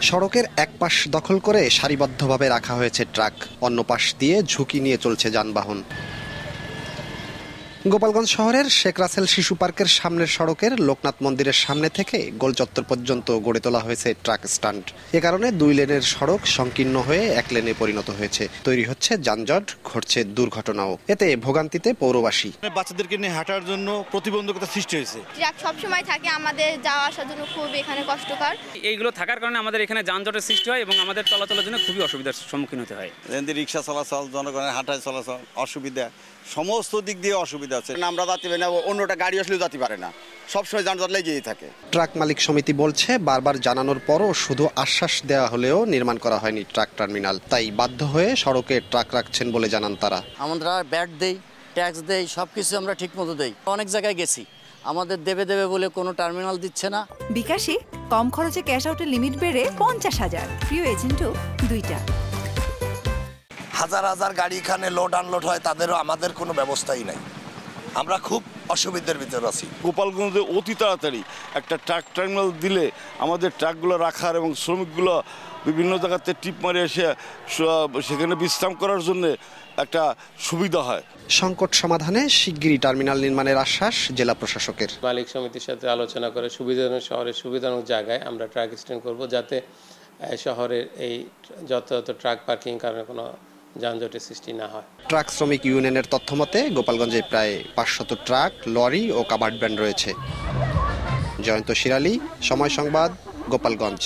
সড়কের এক পাশ দখল করে সারিবদ্ধভাবে রাখা হয়েছে ট্রাক, অন্য পাশ দিয়ে ঝুঁকি নিয়ে চলছে যানবাহন। গোপালগঞ্জ শহরের শেখ রাসেল শিশু পার্কের সামনের সড়কের লোকনাথ মন্দিরের সামনে থেকে গোল চত্বর পর্যন্ত গড়ে তোলা হয়েছে ট্রাক স্ট্যান্ড। এ কারণে 2 লেনের সড়ক সংকীর্ণ হয়ে 1 লেনে পরিণত হয়েছে। তৈরি হচ্ছে যানজট, ঘটছে দুর্ঘটনাও। এতে ভোগান্তিতে পৌরবাসী। বাচ্চাদেরকে নিয়ে হাঁটার জন্য প্রতিবন্ধকতা সৃষ্টি হয়েছে। ট্রাক সবসময় থাকে, আমাদের যাওয়া আসার জন্য খুব এখানে কষ্টকর। এইগুলো থাকার কারণে আমাদের এখানে যানজটের সৃষ্টি হয় এবং আমাদের চলাচলের জন্য খুবই অসুবিধার সম্মুখীন হতে হয়। রিক্সা চলাচল, জনগণের হাঁটায় চলাচল, অসুবিধা, সমস্ত দিক দিয়ে অসুবিধা আছে। আমরা যাতে না, অন্যটা গাড়ি আসলেও যেতে পারে না, সবসময় যানজট লেগেই থাকে। ট্রাক মালিক সমিতি বলছে, বারবার জানানোর পরও শুধু আশ্বাস দেওয়া হলেও নির্মাণ করা হয়নি ট্রাক টার্মিনাল। তাই বাধ্য হয়ে সড়কে ট্রাক রাখছেন বলে জানান তারা। আমরা ব্যাট দেই, ট্যাক্স দেই, সবকিছু আমরা ঠিকমতো দেই। অনেক জায়গায় গেছি, আমাদের দেবে বলে কোনো টার্মিনাল দিচ্ছে না। বিকাশে কম খরচে ক্যাশ আউটের লিমিট বেড়ে 50,000, প্রিয় এজেন্টও 2টা। হাজার হাজার গাড়ি এখানে লোড আনলোড হয়, তাদেরও আমাদের কোনো ব্যবস্থাই নাই। আমরা খুব অসুবিধার ভিতরে আছি। গোপালগঞ্জে অতি তাড়াতাড়ি একটা ট্রাক টার্মিনাল দিলে আমাদের ট্রাকগুলো রাখার এবং শ্রমিকগুলো বিভিন্ন জায়গাতে টিপ মারে এসে সেখানে বিশ্রাম করার জন্য একটা সুবিধা হয়। সংকট সমাধানে শিগগিরই টার্মিনাল নির্মাণের আশ্বাস জেলা প্রশাসকের। মালিক সমিতির সাথে আলোচনা করে সুবিধাজনক শহরের সুবিধাজনক জায়গায় আমরা ট্রাক স্ট্যান্ড করব, যাতে শহরের এই যত ট্রাক পার্কিং কারণে কোনো যানজটের সৃষ্টি না হয়। ট্রাক শ্রমিক ইউনিয়নের তথ্যমতে গোপালগঞ্জে প্রায় 500 ট্রাক, লরি ও কাভার্ড ভ্যান রয়েছে। জয়ন্ত শিরালী, সময় সংবাদ, গোপালগঞ্জ।